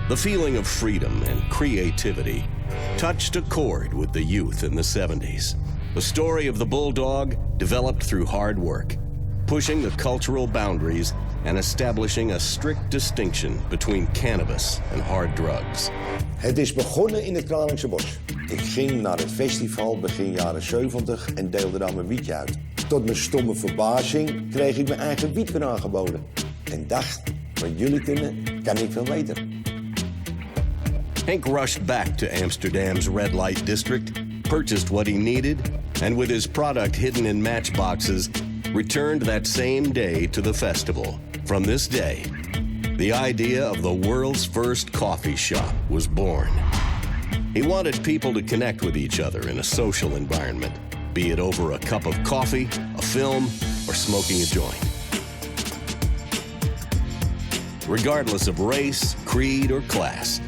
The feeling of freedom and creativity touched a chord with the youth in the 70s. The story of the Bulldog developed through hard work, pushing the cultural boundaries and establishing a strict distinction between cannabis and hard drugs. Het is begonnen in het Kralingse Bos. Ik ging naar het festival begin jaren 70 en deelde daar mijn wietje uit. Tot mijn stomme verbazing kreeg ik mijn eigen wiet weer aangeboden. En dacht, wat jullie kunnen, kan ik wel beter. Henk rushed back to Amsterdam's red light district, purchased what he needed, and with his product hidden in matchboxes, returned that same day to the festival. From this day, the idea of the world's first coffee shop was born. He wanted people to connect with each other in a social environment, be it over a cup of coffee, a film, or smoking a joint. Regardless of race, creed, or class,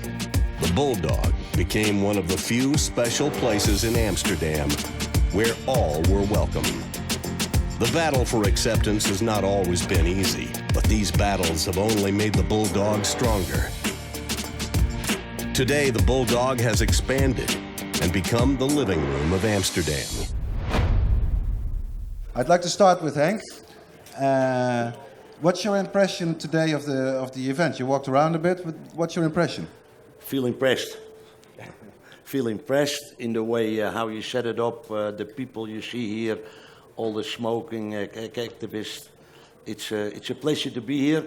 the Bulldog became one of the few special places in Amsterdam where all were welcome. The battle for acceptance has not always been easy, but these battles have only made the Bulldog stronger. Today, the Bulldog has expanded and become the living room of Amsterdam. I'd like to start with Henk. What's your impression today of the event? You walked around a bit. What's your impression? Feel impressed. Feel impressed in the way how you set it up, the people you see here, all the smoking activists. It's a pleasure to be here,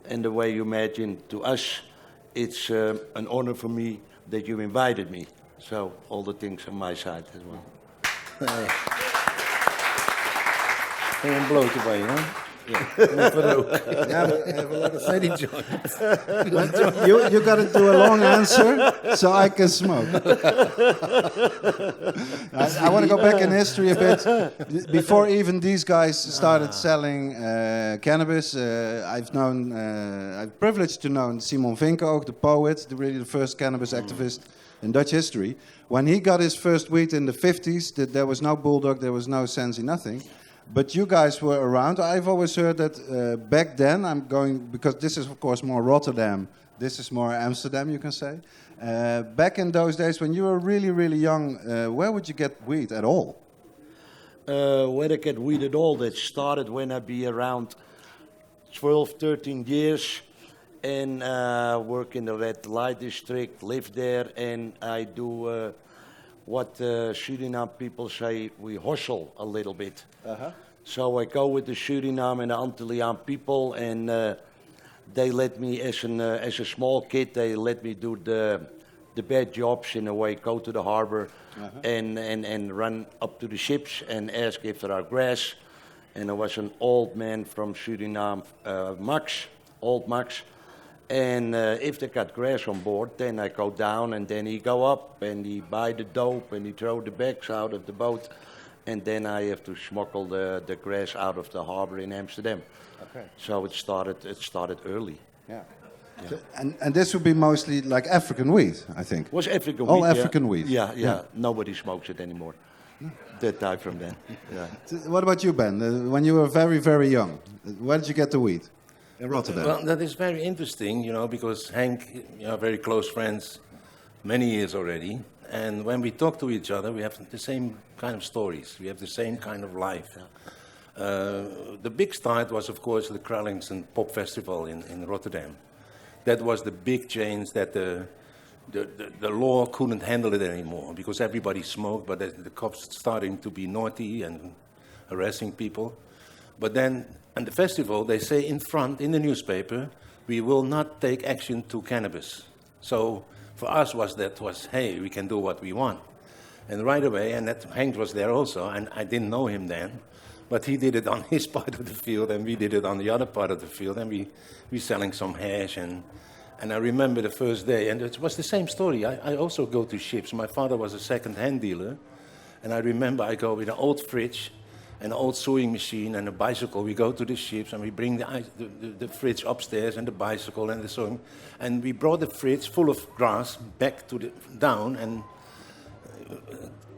and the way you imagine to us, it's an honor for me that you invited me. So all the things on my side as well. Geen blote bij, hè? Yeah, have a lot of steady joint. You got to do a long answer so I can smoke. I want to go back in history a bit. Before even these guys started selling cannabis, I'm privileged to know Simon Vinke, the poet, the first cannabis activist in Dutch history. When he got his first weed in the 50s, there was no Bulldog, there was no Sensi, nothing. But you guys were around. I've always heard that back then, because this is of course more Rotterdam, this is more Amsterdam, you can say. Back in those days when you were really, really young, where would you get weed at all? Where I get weed at all, that started when I be around 12, 13 years and work in the red light district, live there, and I do what Suriname people say, we hustle a little bit. Uh-huh. So I go with the Suriname and the Antillian people, and they let me, as a small kid, they let me do the bad jobs in a way, go to the harbor and run up to the ships and ask if there are grass. And there was an old man from Suriname, old Max. And if they got grass on board, then I go down, and then he go up, and he buy the dope, and he throw the bags out of the boat, and then I have to smuggle the grass out of the harbor in Amsterdam. Okay. So it started early. Yeah. So, and this would be mostly like African weed, I think. Was African weed? All African weed. Yeah. Nobody smokes it anymore. That time from then. Yeah. What about you, Ben? When you were very, very young, where did you get the weed? In Rotterdam. Well, that is very interesting, because Henk, very close friends, many years already. And when we talk to each other, we have the same kind of stories. We have the same kind of life. The big start was, of course, the Kralings and Pop Festival in Rotterdam. That was the big change that the law couldn't handle it anymore because everybody smoked, but the cops starting to be naughty and harassing people. But then, at the festival, they say in front, in the newspaper, we will not take action to cannabis. So for us hey, we can do what we want. And right away, and that Henk was there also, and I didn't know him then, but he did it on his part of the field, and we did it on the other part of the field, and we selling some hash, and I remember the first day, and it was the same story. I also go to ships. My father was a second-hand dealer, and I remember I go with an old fridge, an old sewing machine and a bicycle. We go to the ships and we bring the fridge upstairs and the bicycle and the sewing. And we brought the fridge full of grass back down and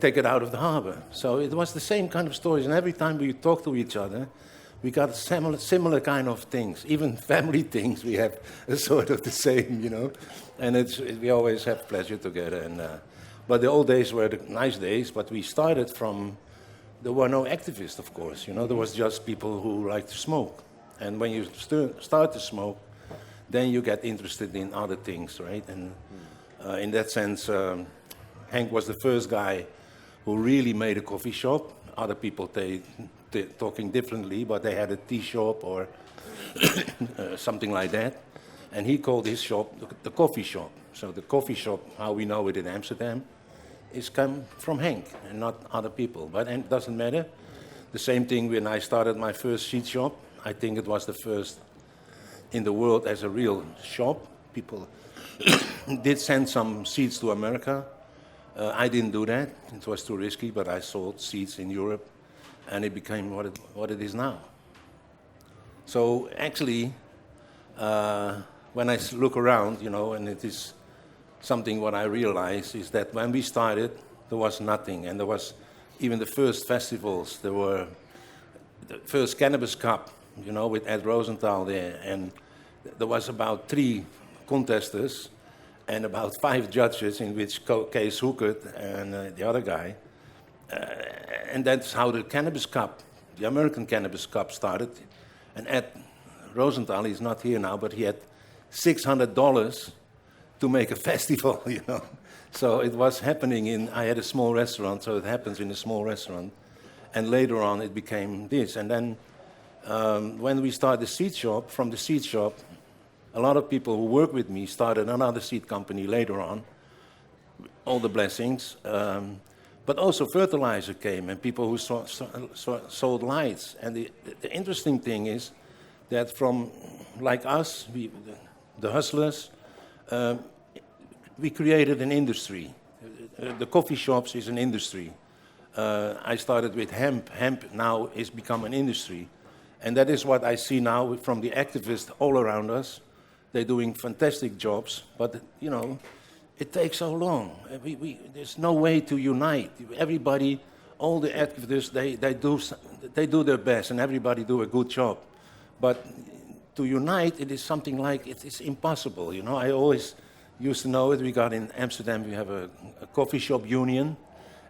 take it out of the harbor. So it was the same kind of stories. And every time we talked to each other, we got similar kind of things. Even family things, we have a sort of the same, you know. And we always have pleasure together. But the old days were the nice days, but we started from, there were no activists, of course, you know. There was just people who like to smoke. And when you start to smoke, then you get interested in other things, right? And in that sense, Henk was the first guy who really made a coffee shop. Other people talking differently, but they had a tea shop or something like that. And he called his shop the coffee shop. So the coffee shop, how we know it in Amsterdam, is come from Henk and not other people. But it doesn't matter. The same thing when I started my first seed shop. I think it was the first in the world as a real shop. People did send some seeds to America. I didn't do that. It was too risky, but I sold seeds in Europe, and it became what it is now. So actually, when I look around, you know, and it is something what I realize is that when we started, there was nothing, and there was even the first festivals. There were the first Cannabis Cup, you know, with Ed Rosenthal there, and there was about 3 contestants and about 5 judges, in which Kees Hoekert and the other guy. And that's how the Cannabis Cup, the American Cannabis Cup started. And Ed Rosenthal, he's not here now, but he had $600 to make a festival, you know. So it was happening I had a small restaurant, so it happens in a small restaurant. And later on it became this. And then when we started the seed shop, from the seed shop, a lot of people who work with me started another seed company later on, all the blessings. But also fertilizer came, and people who sold lights. And the interesting thing is that from, like us, the hustlers, we created an industry. The coffee shops is an industry. I started with hemp. Hemp now has become an industry. And that is what I see now from the activists all around us. They're doing fantastic jobs, but, you know, it takes so long. There's no way to unite. Everybody, all the activists, they do their best, and everybody do a good job. But to unite, it is something like, it's impossible, you know. I always used to know it. We got in Amsterdam, we have a coffee shop union,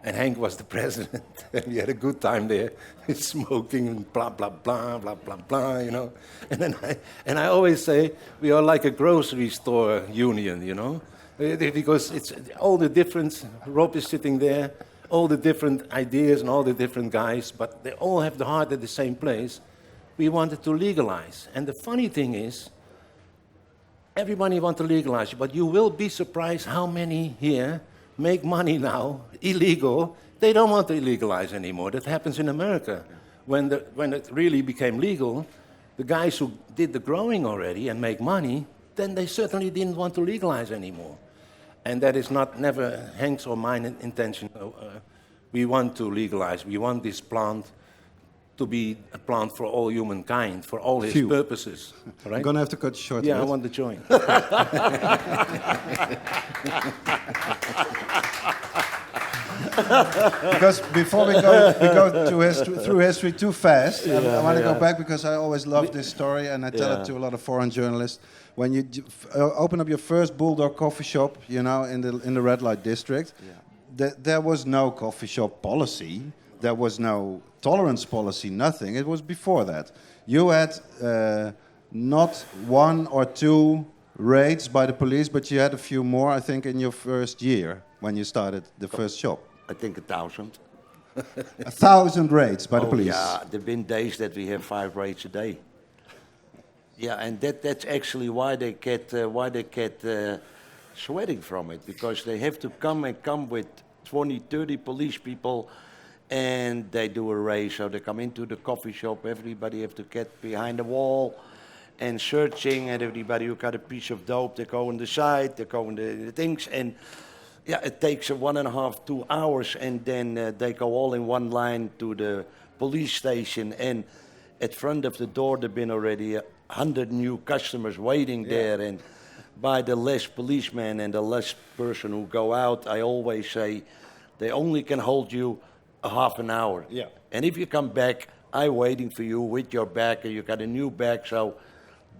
and Henk was the president, and we had a good time there, smoking and blah, blah, blah, blah, blah, blah, you know. And I always say, we are like a grocery store union, you know, because it's all the different, Rob is sitting there, all the different ideas and all the different guys, but they all have the heart at the same place. We wanted to legalize. And the funny thing is, everybody wants to legalize, but you will be surprised how many here make money now, illegal. They don't want to legalize anymore. That happens in America. When it really became legal, the guys who did the growing already and make money, then they certainly didn't want to legalize anymore. And that is never Henk's or mine intention. We want to legalize. We want this plant to be a plant for all humankind, for all his purposes. Right? I'm going to have to cut you short. Yeah, I want the joint. Because before we go through history too fast, I want to go back because I always love this story, and I tell it to a lot of foreign journalists. When you open up your first Bulldog coffee shop, you know, in the red light district, there was no coffee shop policy. There was no tolerance policy, nothing. It was before that. You had not 1 or 2 raids by the police, but you had a few more, I think, in your first year when you started the first shop. I think 1,000. 1,000 raids by the police. Yeah, there have been days that we have 5 raids a day. Yeah, and that's actually why they get sweating from it, because they have to come with 20, 30 police people, and they do a raid. So they come into the coffee shop, everybody have to get behind the wall and searching, and everybody who got a piece of dope, they go on the side, they go on the things, and yeah, it takes 1.5, 2 hours, and then they go all in one line to the police station, and at front of the door there have been already 100 new customers waiting there, and by the less policemen and the less person who go out, I always say they only can hold you a half an hour. Yeah. And if you come back, I'm waiting for you with your bag, and you got a new bag, so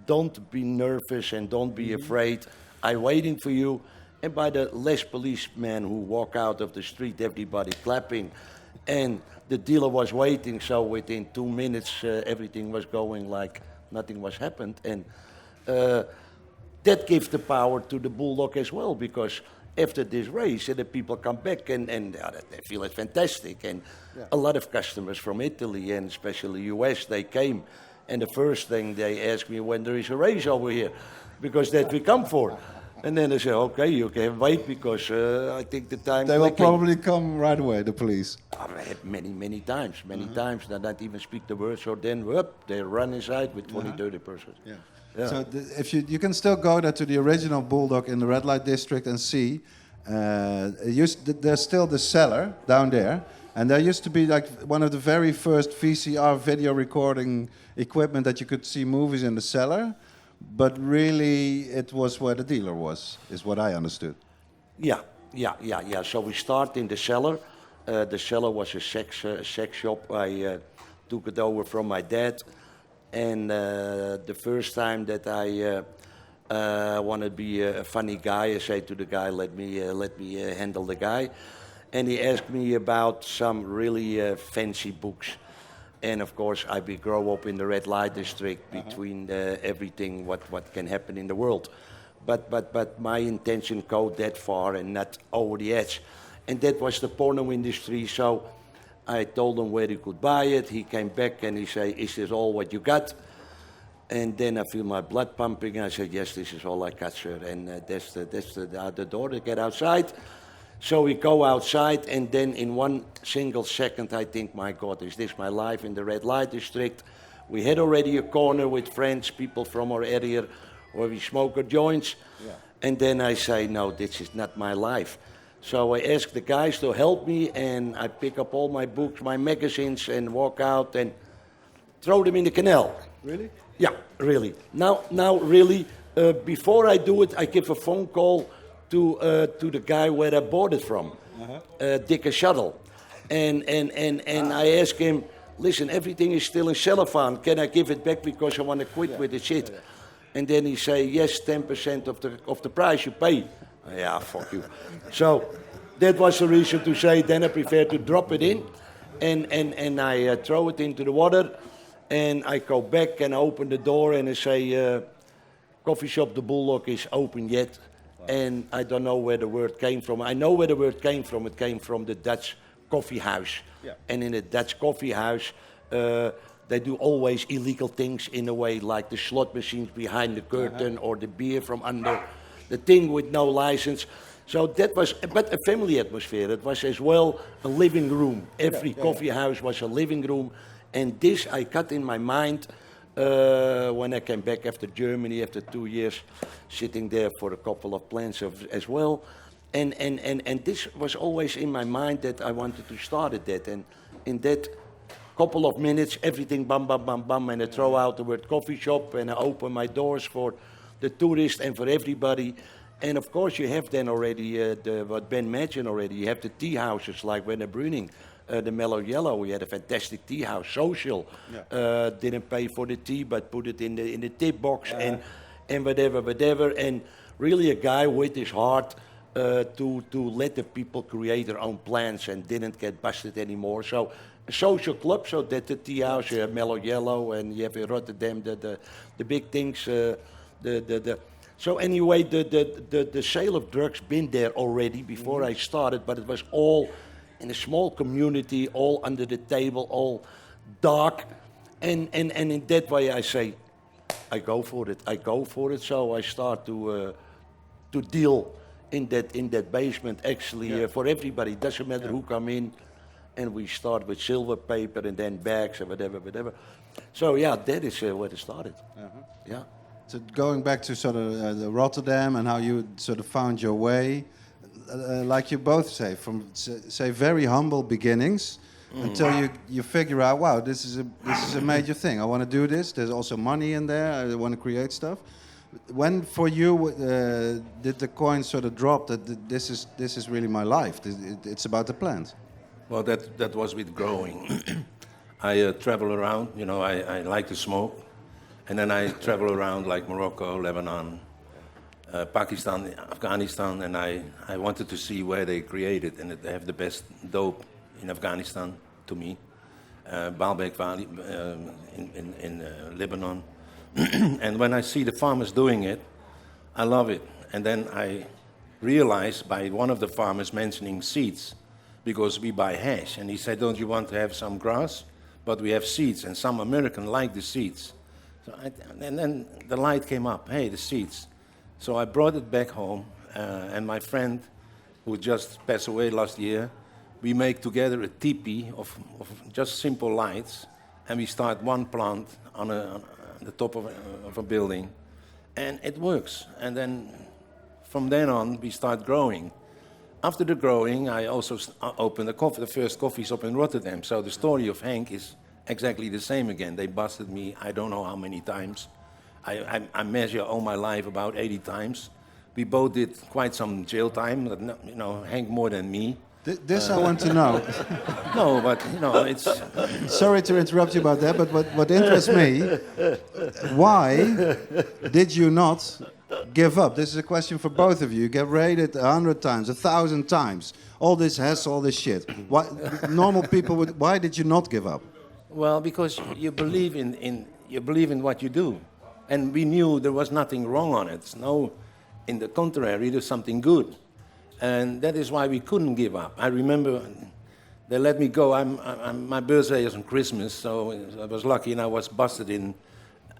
don't be nervous and don't be afraid. I'm waiting for you. And by the last policemen who walk out of the street, everybody clapping. And the dealer was waiting, so within 2 minutes, everything was going like nothing was happened. And that gives the power to the Bulldog as well, because after this race, the people come back and they feel it's fantastic. And a lot of customers from Italy and especially US, they came. And the first thing they ask me when there is a race over here, because that we come for. And then they say, okay, you can wait because I think the time... They will probably come right away, the police. Many times. They don't even speak the words, so then whoop, they run inside with 20, 30 persons. Yeah. Yeah. So if you can still go there to the original Bulldog in the red light district and see, there's still the cellar down there, and there used to be like one of the very first VCR video recording equipment that you could see movies in the cellar, but really it was where the dealer was, is what I understood. Yeah. So we start in the cellar. The cellar was a sex shop. I took it over from my dad. And the first time that I want to be a funny guy, I say to the guy, let me handle the guy. And he asked me about some really fancy books. And of course, I grow up in the red light district between everything what can happen in the world. But my intention go that far and not over the edge. And that was the porno industry. So I told him where he could buy it. He came back and he said, is this all what you got? And then I feel my blood pumping. And I said, yes, this is all I got, sir. And that's the door to get outside. So we go outside, and then in one single second, I think, my God, is this my life in the red light district? We had already a corner with friends, people from our area, where we smoke our joints. Yeah. And then I say, no, this is not my life. So I ask the guys to help me, and I pick up all my books, my magazines, and walk out and throw them in the canal. Really? Yeah, really. Now, really, before I do it, I give a phone call to the guy where I bought it from, Dick Shuttle. And I ask him, listen, everything is still in cellophane. Can I give it back because I want to quit with the shit? Yeah. And then he say, yes, 10% of the price you pay. Yeah, fuck you. So that was the reason to say, then I prefer to drop it in. And I throw it into the water. And I go back and open the door and I say, coffee shop, the Bulldog is open yet. Wow. And I don't know where the word came from. I know where the word came from. It came from the Dutch coffee house. Yeah. And in the Dutch coffee house, they do always illegal things in a way, like the slot machines behind the curtain or the beer from under the thing with no license. So that was, but a family atmosphere. It was as well a living room. Every coffee house was a living room. And this I got in my mind when I came back after Germany after 2 years, sitting there for a couple of plants as well. And this was always in my mind that I wanted to start at that. And in that couple of minutes, everything bam, bam, bam, bam, and I throw out the word coffee shop and I open my doors for the tourists and for everybody. And of course you have then already, what Ben mentioned already, you have the tea houses like when they're brewing. The Mellow Yellow, we had a fantastic tea house, social. Yeah. Didn't pay for the tea, but put it in the tip box and whatever. And really a guy with his heart to let the people create their own plans and didn't get busted anymore. So a social club, so that the tea house, you have Mellow Yellow, and you have in Rotterdam the big things. So anyway, the sale of drugs been there already before I started, but it was all in a small community, all under the table, all dark. And in that way I say, I go for it. So I start to deal in that basement actually for everybody. It doesn't matter who come in. And we start with silver paper and then bags and whatever. So yeah, that is where it started. Yeah. So going back to sort of the Rotterdam and how you sort of found your way, like you both say, from say very humble beginnings until you figure out, wow, this is a major thing. I want to do this. There's also money in there. I want to create stuff. When for you did the coin sort of drop that this is really my life? It's about the plant. Well, that was with growing. I travel around, I like to smoke. And then I travel around like Morocco, Lebanon, Pakistan, Afghanistan, and I wanted to see where they create it. And they have the best dope in Afghanistan, to me. Baalbek Valley in Lebanon. And when I see the farmers doing it, I love it. And then I realized by one of the farmers mentioning seeds, because we buy hash. And he said, don't you want to have some grass? But we have seeds, and some Americans like the seeds. And then the light came up, hey, the seeds. So I brought it back home, and my friend, who just passed away last year, we make together a teepee of just simple lights, and we start one plant on the top of a building, and it works. And then from then on, we start growing. After the growing, I also opened the first coffee shop in Rotterdam. So the story of Henk is exactly the same again. They busted me, I don't know how many times. I measure all my life about 80 times. We both did quite some jail time, Henk more than me. This I want to know. No, but it's... Sorry to interrupt you about that, but what interests me, why did you not give up? This is a question for both of you. You get raided 100 times, 1,000 times. All this hassle, all this shit. Why, normal people would. Why did you not give up? Well, because you believe in what you do, and we knew there was nothing wrong on it. No, in the contrary, there's something good, and that is why we couldn't give up. I remember they let me go. My birthday is on Christmas, so I was lucky, and I was busted in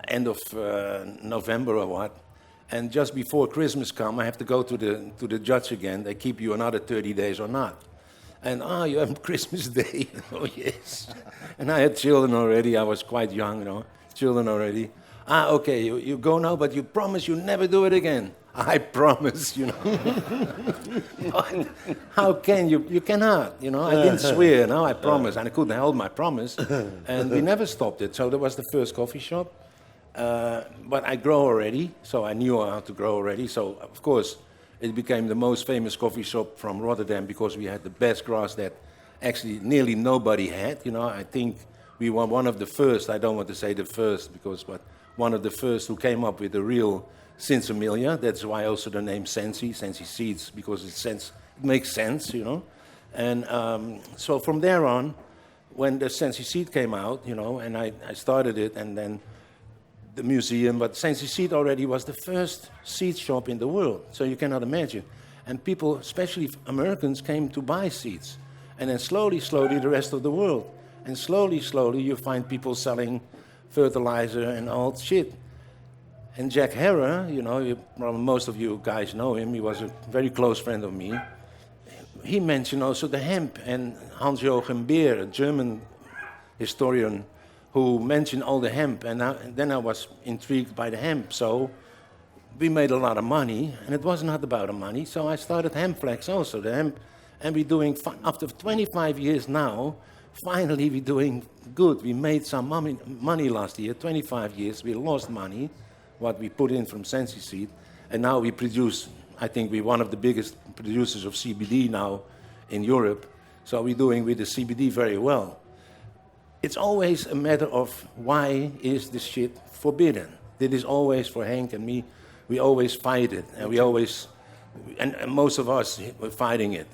end of November or what. And just before Christmas come, I have to go to the judge again. They keep you another 30 days or not. And, you have Christmas Day. Oh, yes. And I had children already. I was quite young, children already. Okay, you go now, but you promise you never do it again. I promise, How can you? You cannot, I didn't swear, no, I promise. And I couldn't hold my promise. And we never stopped it. So that was the first coffee shop. But I grow already, so I knew how to grow already. So, of course, it became the most famous coffee shop from Rotterdam because we had the best grass that actually nearly nobody had. I think we were one of the first, I don't want to say the first, but one of the first who came up with the real Sinds Amelia. That's why also the name Sensi seeds, because it makes sense, And so from there on, when the Sensi seed came out, and I started it, and then the museum, but Sensi Seed already was the first seed shop in the world, so you cannot imagine. And people, especially Americans, came to buy seeds. And then slowly, the rest of the world. And slowly, you find people selling fertilizer and all shit. And Jack Herrer, most of you guys know him, he was a very close friend of me. He mentioned also the hemp, and Hans-Joachim Beer, a German historian, who mentioned all the hemp, and then I was intrigued by the hemp. So we made a lot of money, and it was not about the money, so I started Hempflex also, the hemp, and we're doing, after 25 years now, finally we're doing good. We made some money last year, 25 years, we lost money, what we put in from Sensi seed, and now we produce, I think we're one of the biggest producers of CBD now in Europe, so we're doing with the CBD very well. It's always a matter of why is this shit forbidden? It is always for Henk and me. We always fight it, and and most of us were fighting it.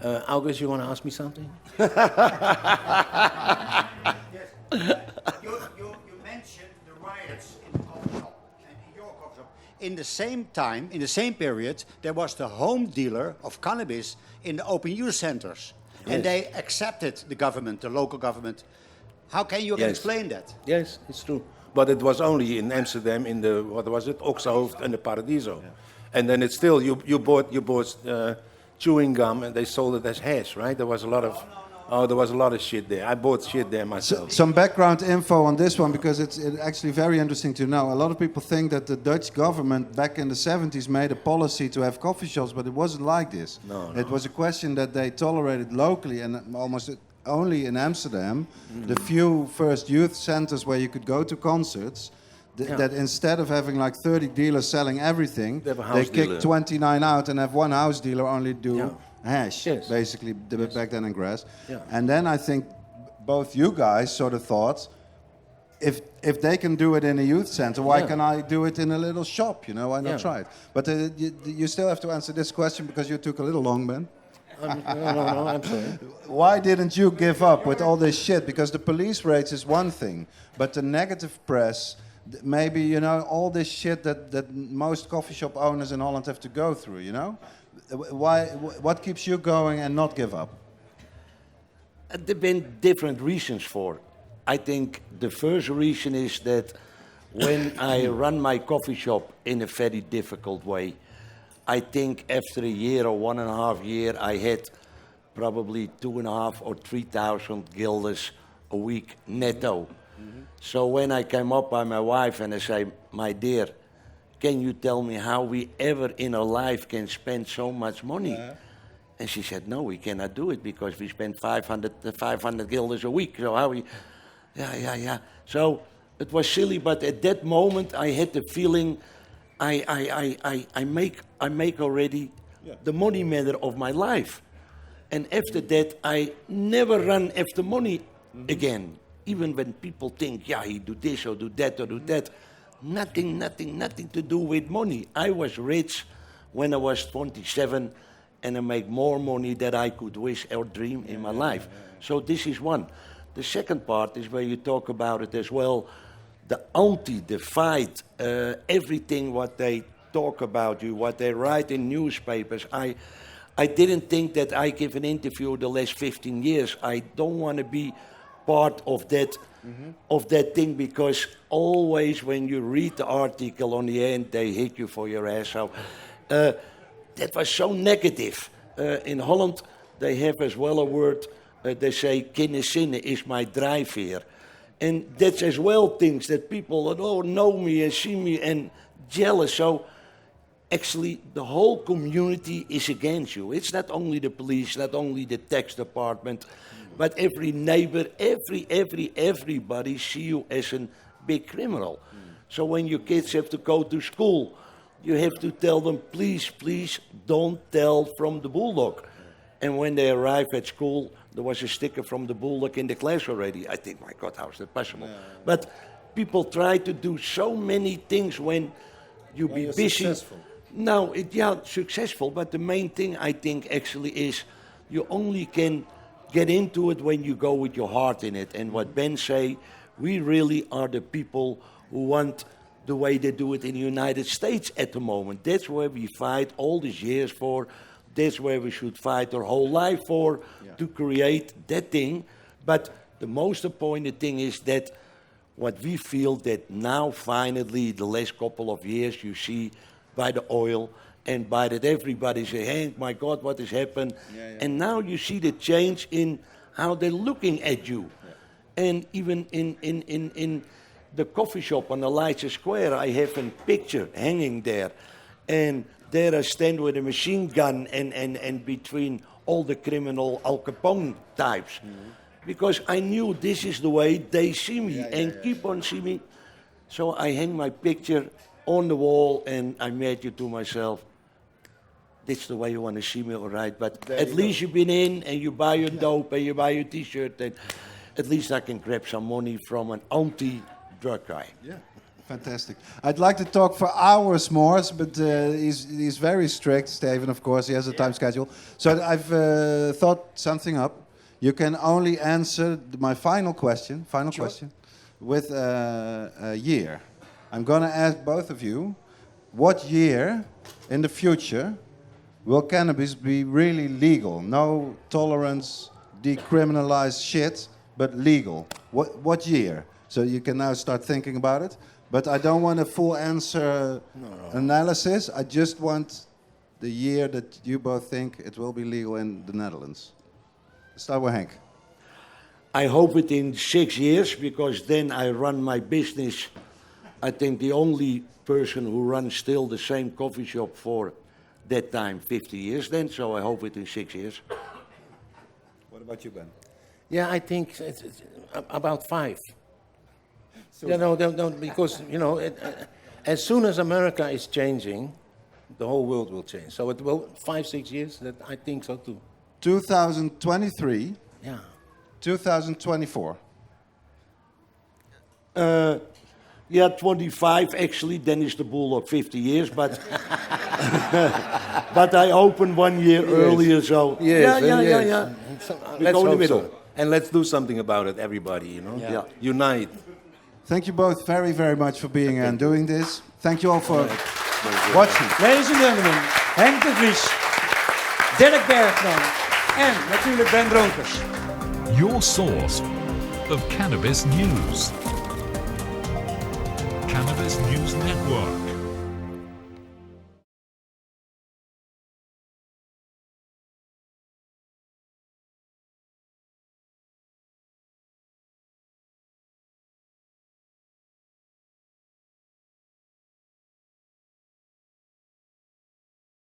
August, you want to ask me something? Yes. You mentioned the riots in the coffee shop, in your coffee shop. In the same time, in the same period, there was the home dealer of cannabis in the open use centers. Yes. And they accepted the government, the local government. How can you explain that? Yes, it's true. But it was only in Amsterdam, in the, Oxhoofd and the Paradiso. Yeah. And then it's still, you bought chewing gum and they sold it as hash, right? There was a lot of... Oh, there was a lot of shit there. I bought shit there myself. Some background info on this one, because it's actually very interesting to know. A lot of people think that the Dutch government back in the 70s made a policy to have coffee shops, but it wasn't like this. No. It was a question that they tolerated locally and almost only in Amsterdam. The few first youth centers where you could go to concerts, that instead of having like 30 dealers selling everything, they kick 29 out and have one house dealer only do... hash, basically, back then in grass. Yeah. And then I think both you guys sort of thought, if they can do it in a youth center, why can I do it in a little shop? You know, why not try it? But you still have to answer this question because you took a little long, Ben. No, I'm sorry. Why didn't you give up with all this shit? Because the police raids is one thing, but the negative press, maybe, you know, all this shit that most coffee shop owners in Holland have to go through, you know? What keeps you going and not give up? There have been different reasons for it. I think the first reason is that when I run my coffee shop in a very difficult way, I think after a year or 1.5 years, I had probably 2.5 or 3,000 guilders a week netto. Mm-hmm. So when I came up by my wife and I say, my dear, can you tell me how we ever in our life can spend so much money? And she said, no, we cannot do it because we spend 500 guilders a week. So how we... Yeah. So it was silly, but at that moment I had the feeling I make already the money matter of my life. And after that, I never run after money again. Even when people think, he do this or do that or do that. Nothing to do with money. I was rich when I was 27 and I make more money than I could wish or dream in my life. So this is one. The second part is where you talk about it as well, the fight, everything what they talk about you, what they write in newspapers. I didn't think that I give an interview the last 15 years. I don't want to be part of that thing because always when you read the article on the end, they hit you for your ass. So that was so negative. In Holland, they have as well a word. They say, kenniszinnen is my drijfveer. And that's as well things that people know me and see me and jealous. So actually, the whole community is against you. It's not only the police, not only the tax department, but every neighbor, everybody see you as a big criminal. So when your kids have to go to school, you have to tell them, please, don't tell from the Bulldog. And when they arrive at school, there was a sticker from the Bulldog in the class already. I think, my God, how is that possible? But people try to do so many things when you be busy. Successful. No, successful. But the main thing I think actually is you only can get into it when you go with your heart in it. And what Ben say, we really are the people who want the way they do it in the United States at the moment. That's where we fight all these years for. That's where we should fight our whole life for, to create that thing. But the most important thing is that what we feel that now finally, the last couple of years, you see by the oil and by that everybody say, Henk, my God, what has happened? And now you see the change in how they're looking at you. And even in the coffee shop on the Leidse Square, I have a picture hanging there. And there I stand with a machine gun and between all the criminal Al Capone types. Because I knew this is the way they see me keep on seeing me. So I hang my picture on the wall and I made it to myself, this is the way you want to see me, all right. But there at least you've been in and you buy your dope and you buy your T-shirt and at least I can grab some money from an anti-drug guy. Yeah. Fantastic. I'd like to talk for hours more, but he's very strict, Steven, of course. He has a time schedule. So I've thought something up. You can only answer my final question, with a year. I'm going to ask both of you, what year in the future will cannabis be really legal? No tolerance, decriminalized shit, but legal. What year? So you can now start thinking about it. But I don't want a full answer analysis. I just want the year that you both think it will be legal in the Netherlands. Start with Henk. I hope it in 6 years, because then I run my business. I think the only person who runs still the same coffee shop for that time, 50 years then. So I hope it in 6 years. What about you, Ben? Yeah, I think it's about 5. No, because, as soon as America is changing, the whole world will change. So it will 5-6 years. That I think so too. 2023. Yeah. 2024. Yeah, 25 actually. Then is the Bulldog 50 years, but but I opened 1 year earlier, so Yes, yeah. Let's go in the hope middle. so. And let's do something about it, everybody, you know? Yeah. Unite. Thank you both very, very much for being here and doing this. Thank you all for watching. Ladies and gentlemen, Henk de Vries, Derrick Bergman en natuurlijk Ben Dronkers. Your source of cannabis news. Cannabis News Network.